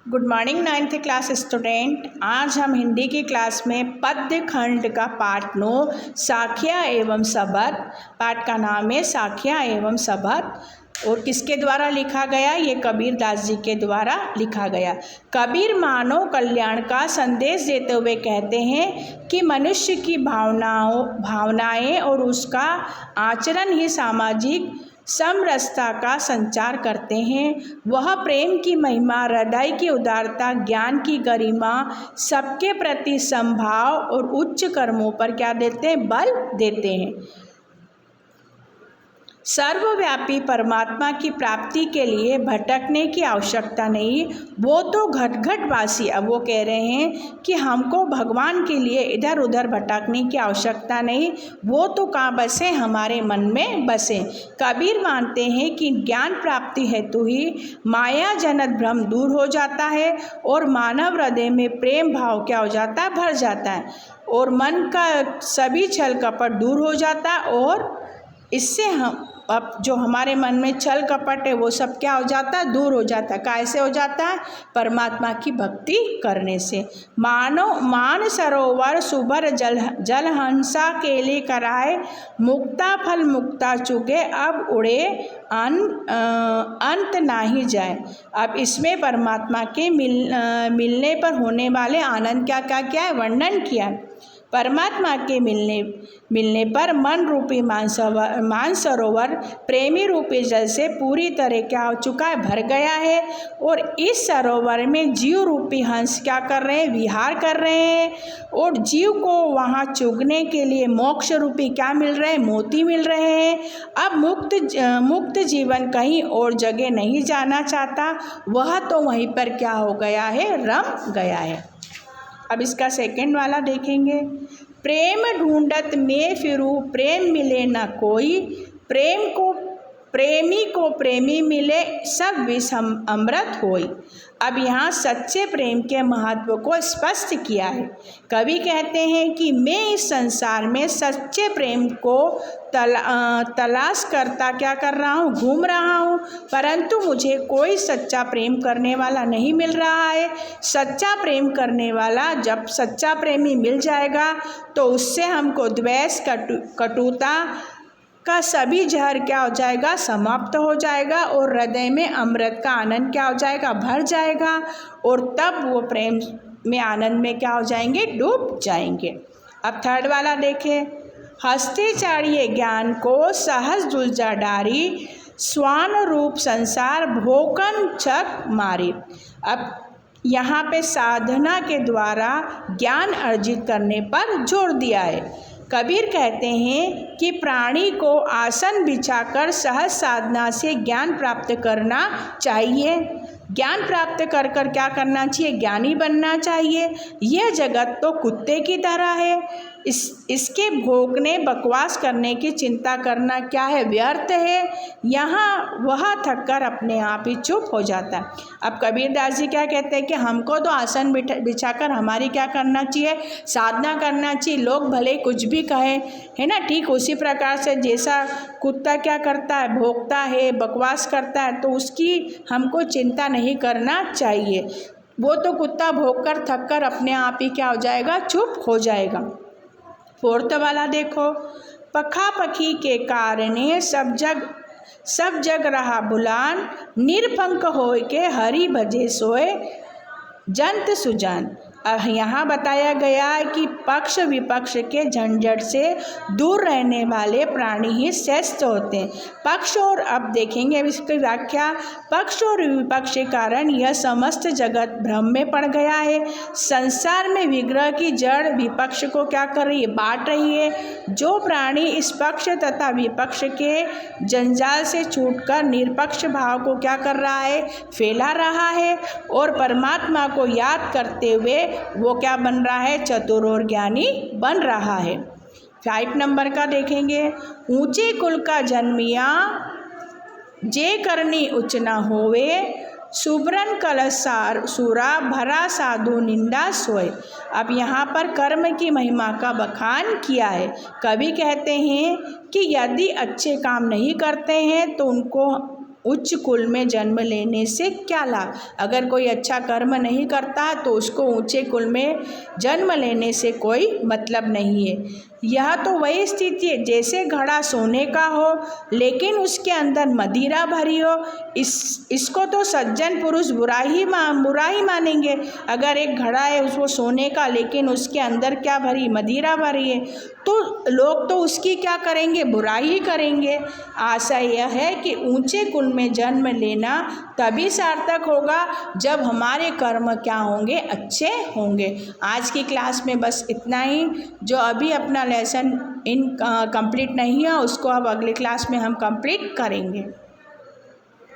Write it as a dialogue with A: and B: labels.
A: Good morning ninth class student. आज हम हिंदी की क्लास में पद्य खंड का पाठ 9 साखियाँ एवं सबद। पाठ का नाम है साखियाँ एवं सबद और किसके द्वारा लिखा गया? ये कबीर दास जी के द्वारा लिखा गया। कबीर मानव कल्याण का संदेश देते हुए कहते हैं कि मनुष्य की भावनाएं और उसका आचरण ही सामाजिक समरसता का संचार करते हैं। वह प्रेम की महिमा, हृदय की उदारता, ज्ञान की गरिमा, सबके प्रति समभाव और उच्च कर्मों पर क्या देते हैं? बल देते हैं। सर्वव्यापी परमात्मा की प्राप्ति के लिए भटकने की आवश्यकता नहीं। वो तो घट घट वासी। अब वो कह रहे हैं कि हमको भगवान के लिए इधर उधर भटकने की आवश्यकता नहीं, वो तो कहाँ बसे? हमारे मन में बसे। कबीर मानते हैं कि ज्ञान प्राप्ति हेतु ही माया जनित भ्रम दूर हो जाता है और मानव हृदय में प्रेम भाव क्या हो जाता है? भर जाता है और मन का सभी छल कपट दूर हो जाता है और इससे हम अब जो हमारे मन में छल कपट है वो सब क्या हो जाता है? दूर हो जाता है। कैसे हो जाता है? परमात्मा की भक्ति करने से। मान सरोवर सुबर जल हंसा केली कराए, मुक्ता फल मुक्ता चुगे, अब उड़े अंत नाही जाए। अब इसमें परमात्मा के मिलने पर होने वाले आनंद क्या है? वर्णन किया। परमात्मा के मिलने पर मन रूपी मानसरोवर प्रेमी रूपी जल से पूरी तरह क्या हो चुका है? भर गया है और इस सरोवर में जीव रूपी हंस क्या कर रहे हैं? विहार कर रहे हैं और जीव को वहाँ चुगने के लिए मोक्ष रूपी क्या मिल रहे हैं? मोती मिल रहे हैं। अब मुक्त जीवन कहीं और जगह नहीं जाना चाहता, वह तो वहीं पर क्या हो गया है? रम गया है। अब इसका सेकंड वाला देखेंगे। प्रेम ढूंढत में फिरूं, प्रेम मिले न कोई, प्रेमी को प्रेमी मिले, सब विष अमृत होई। अब यहाँ सच्चे प्रेम के महत्व को स्पष्ट किया है। कवि कहते हैं कि मैं इस संसार में सच्चे प्रेम को तलाश करता क्या कर रहा हूँ? घूम रहा हूँ, परंतु मुझे कोई सच्चा प्रेम करने वाला नहीं मिल रहा है। सच्चा प्रेम करने वाला जब सच्चा प्रेमी मिल जाएगा तो उससे हमको द्वेष, कटुता का सभी जहर क्या हो जाएगा? समाप्त हो जाएगा और हृदय में अमृत का आनंद क्या हो जाएगा? भर जाएगा और तब वो प्रेम में आनंद में क्या हो जाएंगे? डूब जाएंगे। अब थर्ड वाला देखें। हस्ते चाड़िए ज्ञान को सहज दुलजा डारी, स्वान रूप संसार भोकन चक मारी। अब यहाँ पे साधना के द्वारा ज्ञान अर्जित करने पर जोर दिया है। कबीर कहते हैं कि प्राणी को आसन बिछाकर सहज साधना से ज्ञान प्राप्त करना चाहिए। ज्ञान प्राप्त कर क्या करना चाहिए? ज्ञानी बनना चाहिए। यह जगत तो कुत्ते की तरह है, इसके भोंकने बकवास करने की चिंता करना क्या है? व्यर्थ है। यहाँ वह थककर अपने आप ही चुप हो जाता है। अब कबीर दास जी क्या कहते हैं कि हमको तो आसन बिछाकर हमारी क्या करना चाहिए? साधना करना चाहिए। लोग भले कुछ भी कहें, है ना, ठीक उसी प्रकार से जैसा कुत्ता क्या करता है? भोंकता है, बकवास करता है, तो उसकी हमको चिंता नहीं करना चाहिए। वो तो कुत्ता भौंककर थककर अपने आप ही क्या हो जाएगा? चुप हो जाएगा। फोर्थ वाला देखो। पखा पखी के कारणे सब जग रहा बुलान, निरपंख होय के हरि भजे सोए जंत सुजान। अब यहाँ बताया गया है कि पक्ष विपक्ष के झंझट से दूर रहने वाले प्राणी ही श्रेष्ठ होते हैं। पक्ष और, अब देखेंगे अब इसकी व्याख्या। पक्ष और विपक्ष के कारण यह समस्त जगत भ्रम में पड़ गया है। संसार में विग्रह की जड़ विपक्ष को क्या कर रही है? बांट रही है। जो प्राणी इस पक्ष तथा विपक्ष के जंजाल से छूटकर निरपक्ष भाव को क्या कर रहा है? फैला रहा है और परमात्मा को याद करते हुए वो क्या बन रहा है? चतुर और ज्ञानी बन रहा है। 5 नंबर का देखेंगे। ऊंचे कुल का जन्मिया, जे करनी उच्च न होवे, सुब्रन कलसार सूरा भरा साधु निंदा सोए। अब यहाँ पर कर्म की महिमा का बखान किया है। कवि कहते हैं कि यदि अच्छे काम नहीं करते हैं तो उनको उच्च कुल में जन्म लेने से क्या लाभ। अगर कोई अच्छा कर्म नहीं करता तो उसको ऊंचे कुल में जन्म लेने से कोई मतलब नहीं है। यह तो वही स्थिति है जैसे घड़ा सोने का हो लेकिन उसके अंदर मदिरा भरी हो। इसको तो सज्जन पुरुष बुरा ही मानेंगे। अगर एक घड़ा है उसको सोने का लेकिन उसके अंदर क्या भरी, मदिरा भरी है, तो लोग तो उसकी क्या करेंगे, बुराई ही करेंगे। आशा यह है कि ऊंचे कुल में जन्म लेना तभी सार्थक होगा जब हमारे कर्म क्या होंगे, अच्छे होंगे। आज की क्लास में बस इतना ही। जो अभी अपना लेसन कंप्लीट नहीं है उसको अब अगले क्लास में हम कंप्लीट करेंगे।